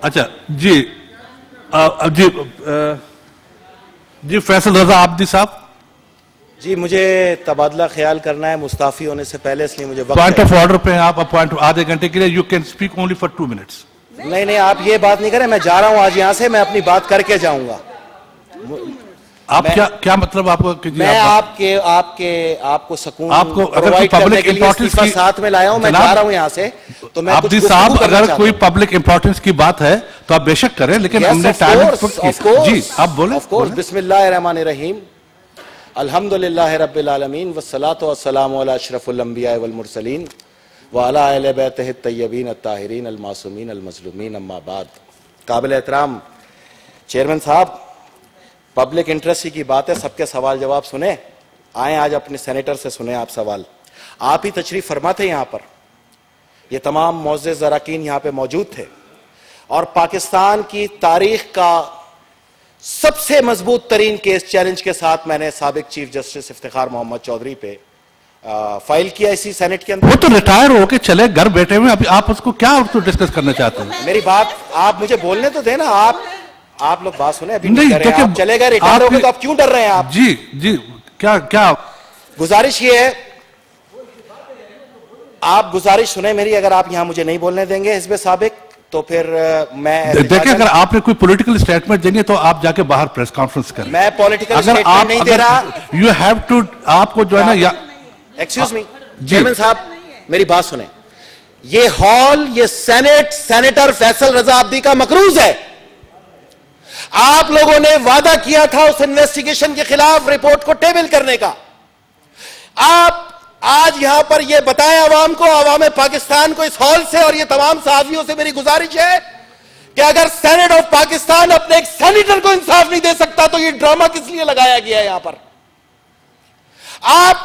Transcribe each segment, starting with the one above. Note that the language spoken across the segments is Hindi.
अच्छा जी, जी फैसल रजा आब्दी साहब। जी, मुझे तबादला ख्याल करना है मुस्ताफी होने से पहले, इसलिए मुझे वक्त पॉइंट ऑफ ऑर्डर पे आप अपॉइंट आधे घंटे के लिए, you can speak only for 2 minutes. नहीं, आप ये बात नहीं करें, मैं जा रहा हूं आज यहां से, मैं अपनी बात करके जाऊंगा। आप क्या मतलब आपको? मैं आपको सुकून आपको अगर प्रोवाइड करने के लिए इस्तीफा साथ में लाया हूं, मैं जा रहा हूं यहां से, तो मैं आब्दी साहब अगर कोई पब्लिक इंपॉर्टेंस की बात है तो आप बेशक करें, लेकिन हमने टाइम जी आप बोले। ऑफ कोर्स, बिस्मिल्लाहिर्रहमानिर्रहीम, अल्हम्दुलिल्लाहि रब्बिल आलमीन वस्सलातु वस्सलामु अला अशरफुल अंबिया वल मुरसलीन व अला अहले बैतिहि तय्यबीन अत्ताहिरीन अल मासूमीन अल मज़लूमीन, अम्मा बाद। काबिल एहतराम चेयरमैन साहब, पब्लिक इंटरेस्ट की बात है, सबके सवाल जवाब सुने, आए आज अपने सेनेटर से सुने आप सवाल। आप ही तशरीफ फरमा थे यहां पर, ये तमाम मोअज़्ज़िज़ अराकीन यहां पे मौजूद थे, और पाकिस्तान की तारीख का सबसे मजबूत तरीन केस चैलेंज के साथ मैंने साबिक चीफ जस्टिस इफ्तिखार मोहम्मद चौधरी पे फाइल किया इसी सेनेट के अंदर। वो तो रिटायर होके चले, घर बैठे हुए, अभी आप उसको क्या डिस्कस करना चाहते हैं? मेरी बात आप मुझे बोलने तो देना। आप लोग बात सुने, अभी नहीं, तो आप चले गए, रिटायर हो गए, तो आप क्यों डर रहे हैं? आप जी क्या गुजारिश ये है, आप गुजारिश सुने मेरी, अगर आप यहां मुझे नहीं बोलने देंगे हिज़्ब साबिक, तो फिर मैं देखिए, अगर आपने कोई पॉलिटिकल स्टेटमेंट देनी है तो आप जाके बाहर प्रेस कॉन्फ्रेंस करें। मैं पॉलिटिकल स्टेटमेंट नहीं दे रहा। यू हैव टू, आपको जो है ना, या एक्सक्यूज मी चेयरमैन साहब, मेरी बात सुने। ये हॉल, ये सेनेटर फैसल रजा आब्दी का मकरूज है। आप लोगों ने वादा किया था उस इन्वेस्टिगेशन के खिलाफ रिपोर्ट को टेबल करने का। आप आज यहां पर यह बताएं अवाम को, अवाम पाकिस्तान को, इस हॉल से और ये तमाम सहाफियों से मेरी गुजारिश है कि अगर सेनेट ऑफ पाकिस्तान अपने एक सेनेटर को इंसाफ नहीं दे सकता तो ये ड्रामा किस लिए लगाया गया है यहां पर? आप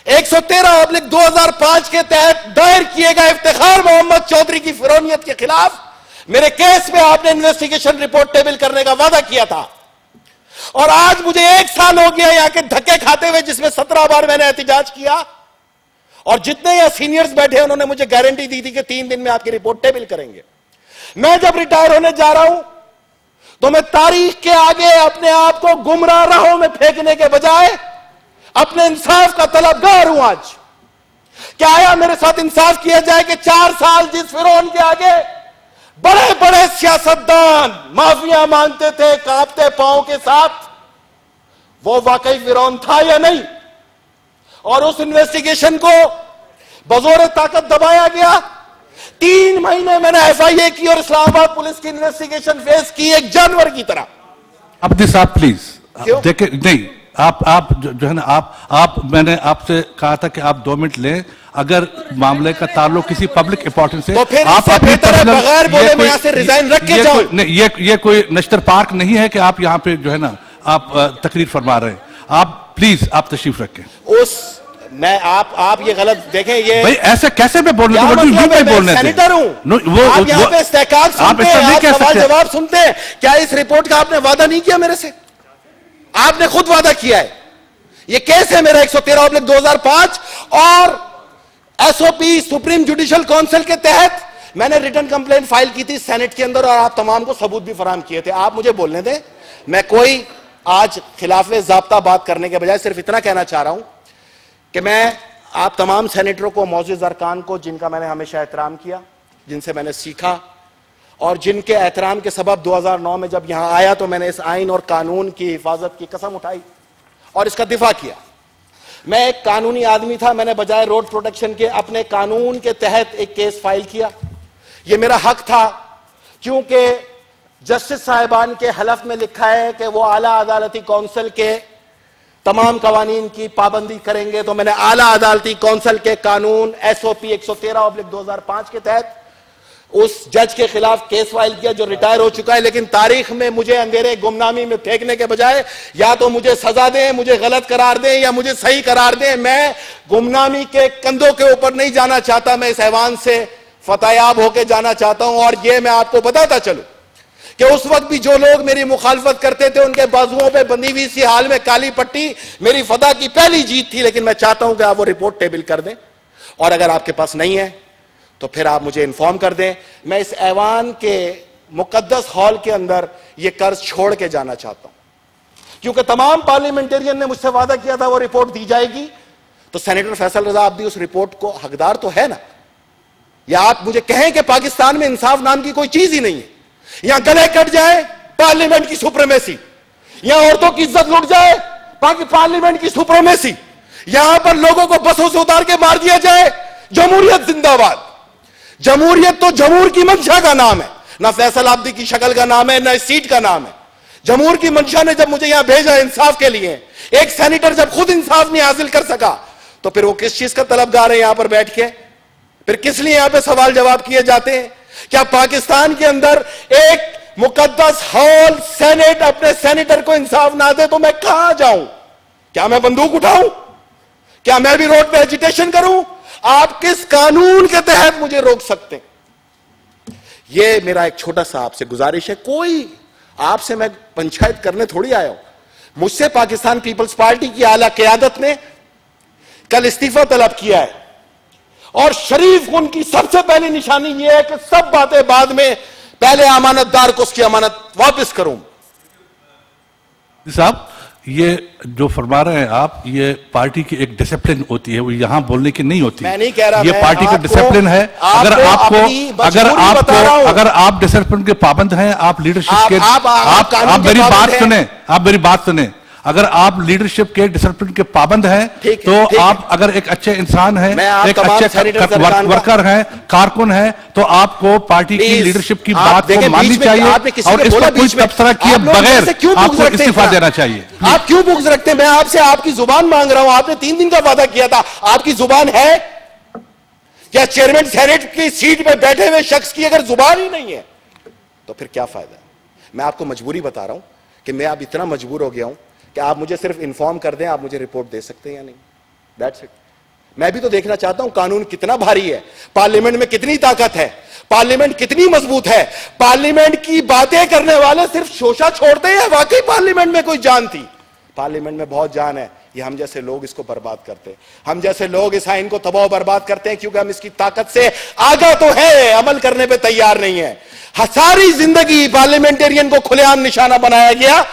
113/2005 के तहत दायर किए गए इफ्तिखार मोहम्मद चौधरी की फिरौनियत के खिलाफ मेरे केस में आपने इन्वेस्टिगेशन रिपोर्ट टेबल करने का वादा किया था, और आज मुझे 1 साल हो गया यहां के धक्के खाते हुए, जिसमें 17 बार मैंने एहतिजाज किया, और जितने यहां सीनियर्स बैठे उन्होंने मुझे गारंटी दी थी कि 3 दिन में आपकी रिपोर्ट टेबल करेंगे। मैं जब रिटायर होने जा रहा हूं तो मैं तारीख के आगे अपने आप को गुमराह राहों में फेंकने के बजाय अपने इंसाफ का तलबगार हूं। आज क्या आया मेरे साथ इंसाफ किया जाए कि 4 साल जिस फिरौन के आगे बड़े बड़े सियासतदान माफिया मांगते थे कांपते पांव के साथ, वो वाकई फिरौन था या नहीं? और उस इन्वेस्टिगेशन को बजोर ताकत दबाया गया। 3 महीने मैंने FIA की और इस्लामाबाद पुलिस की इन्वेस्टिगेशन फेस की एक जानवर की तरह। अब्दी साहब प्लीज देखिए, नहीं आप जो है ना, मैंने आपसे कहा था कि आप 2 मिनट लें, अगर मामले का ताल्लुक किसी पब्लिक इंपॉर्टेंस से, तो फिर आप बगैर बोले मैं यहां से रिजाइन रख के जाऊं। नहीं, ये कोई नश्तर पार्क नहीं है कि आप यहां पे जो है ना आप तकरीर फरमा रहे हैं। आप प्लीज आप तशरीफ रखें। मैं आप ये गलत देखें, ये भाई ऐसे कैसे मैं बोलने बोलने सेनेटर हूं, आप यहाँ पे इस्तेकाल सुनते हैं, आप सवाल जवाब सुनते हैं। क्या इस रिपोर्ट का आपने वादा नहीं किया मेरे से? आपने खुद वादा किया है। ये केस है मेरा 113/2005 और SOP सुप्रीम जुडिशियल काउंसिल के तहत मैंने रिटर्न कंप्लेंट फाइल की थी सेनेट के अंदर, और आप तमाम को सबूत भी फराहम किए थे। आप मुझे बोलने दें, मैं कोई आज खिलाफे ज़ाब्ता बात करने के बजाय सिर्फ इतना कहना चाह रहा हूं कि मैं आप तमाम सेनेटरों को, मोअज़्ज़िज़ अरकान को, जिनका मैंने हमेशा एहतराम किया, जिनसे मैंने सीखा, और जिनके एहतराम के सबब 2009 में जब यहां आया तो मैंने इस आइन और कानून की हिफाजत की कसम उठाई और इसका दिफा किया। मैं एक कानूनी आदमी था, मैंने बजाय रोड प्रोटेक्शन के अपने कानून के तहत एक केस फाइल किया। यह मेरा हक था, क्योंकि जस्टिस साहिबान के हलफ में लिखा है कि वो आला अदालती काउंसिल के तमाम कवानीन की पाबंदी करेंगे। तो मैंने आला अदालती काउंसिल के कानून SOP 113/2005 के तहत उस जज के खिलाफ केस फाइल किया जो रिटायर हो चुका है, लेकिन तारीख में मुझे अंधेरे गुमनामी में फेंकने के बजाय या तो मुझे सजा दें, मुझे गलत करार दें, या मुझे सही करार दें। मैं गुमनामी के कंधों के ऊपर नहीं जाना चाहता, मैं इस ऐवान से फतेहयाब होकर जाना चाहता हूं। और यह मैं आपको बताता चलूं कि उस वक्त भी जो लोग मेरी मुखालफत करते थे उनके बाजुओं पे बंधी हुई सी हाल में काली पट्टी मेरी फतह की पहली जीत थी। लेकिन मैं चाहता हूं कि आप वो रिपोर्ट टेबल कर दें, और अगर आपके पास नहीं है तो फिर आप मुझे इन्फॉर्म कर दें। मैं इस ऐवान के मुकद्दस हॉल के अंदर यह कर्ज छोड़ के जाना चाहता हूं, क्योंकि तमाम पार्लियामेंटेरियन ने मुझसे वादा किया था वो रिपोर्ट दी जाएगी। तो सेनेटर फैसल रजा अब्दी उस रिपोर्ट को हकदार तो है ना? या आप मुझे कहें कि पाकिस्तान में इंसाफ नाम की कोई चीज ही नहीं है, यहां गले कट जाए पार्लियामेंट की सुप्रीमेसी, यहां औरतों की इज्जत लुट जाए पार्लियामेंट की सुप्रीमेसी, यहां पर लोगों को बसों से उतार के मार दिया जाए, जमहूरियत जिंदाबाद। जमहूरियत तो जमहूर की मंशा का नाम है, ना फैसल अब्दी की शक्ल का नाम है, ना इस सीट का नाम है। जमहूर की मंशा ने जब मुझे यहां भेजा इंसाफ के लिए, एक सेनेटर जब खुद इंसाफ नहीं हासिल कर सका, तो फिर वो किस चीज का तलबगार है यहां पर बैठ के? फिर किस लिए यहां पे सवाल जवाब किए जाते हैं? क्या पाकिस्तान के अंदर एक मुकद्दस हॉल सेनेट अपने सेनेटर को इंसाफ ना दे तो मैं कहां जाऊं? क्या मैं बंदूक उठाऊं? क्या मैं भी रोड पे एजिटेशन करूं? आप किस कानून के तहत मुझे रोक सकते हैं? यह मेरा एक छोटा सा आपसे गुजारिश है। कोई आपसे मैं पंचायत करने थोड़ी आया हूं। मुझसे पाकिस्तान पीपल्स पार्टी की आला क़यादत ने कल इस्तीफा तलब किया है, और शरीफ उनकी सबसे पहली निशानी यह है कि सब बातें बाद में, पहले अमानतदार को उसकी अमानत वापस करूं। साहब, ये जो फरमा रहे हैं आप, ये पार्टी की एक डिसिप्लिन होती है, वो यहां बोलने की नहीं होती। मैं नहीं कह रहा, ये पार्टी का डिसिप्लिन है। अगर आप डिसिप्लिन के पाबंद हैं, आप लीडरशिप के, आप मेरी बात सुने, अगर आप लीडरशिप के डिसिप्लिन के पाबंद हैं, तो आप अगर एक अच्छे इंसान हैं, एक अच्छे वर्कर हैं, कारकुन हैं, तो आपको पार्टी की लीडरशिप की बात को माननी चाहिए और इस पर कोई तबसरा किए बगैर आपको इस्तीफा देना चाहिए। आप क्यों बुग्ज रखते हैं? मैं आपसे आपकी जुबान मांग रहा हूं। आपने 3 दिन का वादा किया था, आपकी जुबान है क्या? चेयरमैन सेनेट की सीट पे बैठे हुए शख्स की अगर जुबान ही नहीं है तो फिर क्या फायदा? मैं आपको मजबूरी बता रहा हूं कि मैं अब इतना मजबूर हो गया हूं कि आप मुझे सिर्फ इन्फॉर्म कर दें, आप मुझे रिपोर्ट दे सकते हैं या नहीं, दैट्स इट। मैं भी तो देखना चाहता हूं कानून कितना भारी है, पार्लियामेंट में कितनी ताकत है, पार्लियामेंट कितनी मजबूत है। पार्लियामेंट की बातें करने वाले सिर्फ शोशा छोड़ते हैं, वाकई पार्लियामेंट में कोई जान थी? पार्लियामेंट में बहुत जान है। ये हम जैसे लोग इसको बर्बाद करते हैं, हम जैसे लोग इस आइन को तबाह बर्बाद करते हैं, क्योंकि हम इसकी ताकत से आगा तो है, अमल करने पे तैयार नहीं है। सारी जिंदगी पार्लियामेंटेरियन को खुलेआम निशाना बनाया गया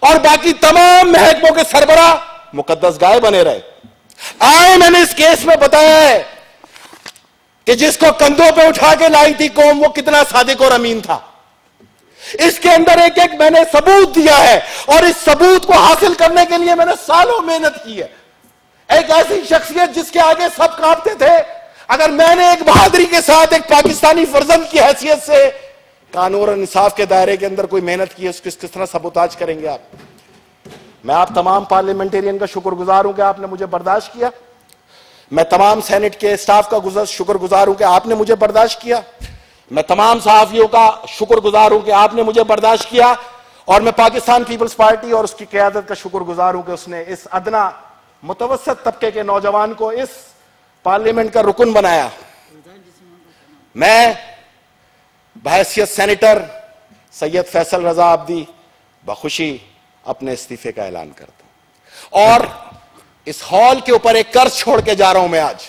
और बाकी तमाम महकमों के सरबराह मुकद्दस गाय बने रहे। आए मैंने इस केस में बताया है कि जिसको कंधों पे उठा के लाई थी कौम, वो कितना सादिक और अमीन था। इसके अंदर एक एक मैंने सबूत दिया है, और इस सबूत को हासिल करने के लिए मैंने सालों मेहनत की है। एक ऐसी शख्सियत जिसके आगे सब कांपते थे, अगर मैंने एक बहादुरी के साथ एक पाकिस्तानी फर्जंद की हैसियत से कानून और इंसाफ के दायरे के अंदर कोई मेहनत की है, उसको किस तरह सबूताज करेंगे आप? मैं आप तमाम पार्लियामेंटेरियन का शुक्रगुजार हूं कि आपने मुझे बर्दाश्त किया। मैं तमाम सेनेट के स्टाफ का शुक्रगुजार हूं कि आपने मुझे बर्दाश्त किया। मैं तमाम सहाफियों का शुक्रगुजार हूं कि आपने मुझे बर्दाश्त किया। और मैं पाकिस्तान पीपल्स पार्टी और उसकी क़यादत का शुक्रगुजार हूं कि उसने इस अदना मुतवस्सित तबके के नौजवान को इस पार्लियामेंट का रुकन बनाया। मैं बहैसियत सेनेटर सैयद फैसल रजा अब्दी बखुशी अपने इस्तीफे का ऐलान करता हूं, और इस हॉल के ऊपर एक कर्ज छोड़ के जा रहा हूं मैं आज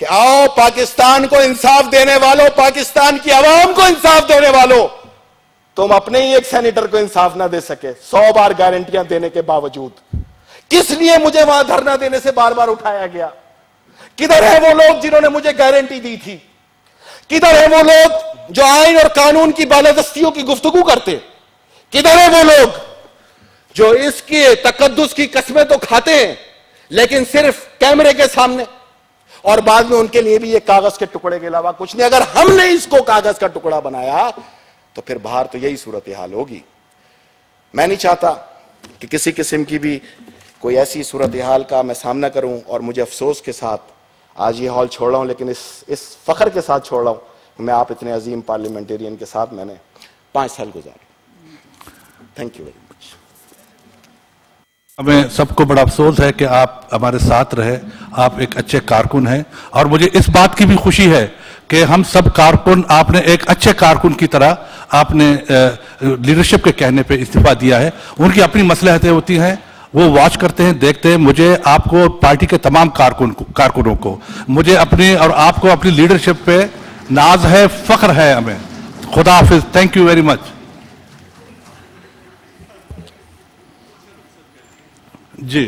कि आओ पाकिस्तान को इंसाफ देने वालों, पाकिस्तान की आवाम को इंसाफ देने वालों, तुम अपने ही एक सेनेटर को इंसाफ ना दे सके 100 बार गारंटियां देने के बावजूद। किस लिए मुझे वहां धरना देने से बार बार उठाया गया? किधर है वो लोग जिन्होंने मुझे गारंटी दी थी? किधर है वो लोग जो आइन और कानून की बालादस्तियों की गुफ्तगू करते? किधर है वो लोग जो इसकी तकद्दुस की कस्में तो खाते हैं लेकिन सिर्फ कैमरे के सामने, और बाद में उनके लिए भी ये कागज के टुकड़े के अलावा कुछ नहीं? अगर हमने इसको कागज का टुकड़ा बनाया तो फिर बाहर तो यही सूरत हाल होगी। मैं नहीं चाहता कि किसी किस्म की भी कोई ऐसी सूरत हाल का मैं सामना करूं, और मुझे अफसोस के साथ आज ये हॉल छोड़ रहा हूं, लेकिन इस फख्र के साथ छोड़ रहा हूं। मैं आप इतने अजीम पार्लियामेंटेरियन के साथ मैंने 5 साल गुजारे। Thank you very much. हमें सबको बड़ा अफसोस है कि आप हमारे साथ रहे, आप एक अच्छे कारकुन हैं, और मुझे इस बात की भी खुशी है कि हम सब कारकुन, आपने एक अच्छे कारकुन की तरह आपने लीडरशिप के कहने पे इस्तीफा दिया है। उनकी अपनी मसलहतें होती हैं, वो वॉच करते हैं, देखते हैं। मुझे आपको, पार्टी के तमाम कारकुनों को, मुझे अपनी और आपको अपनी लीडरशिप पे नाज है, फख्र है हमें। खुदा हाफिज, thank you very much. Ji.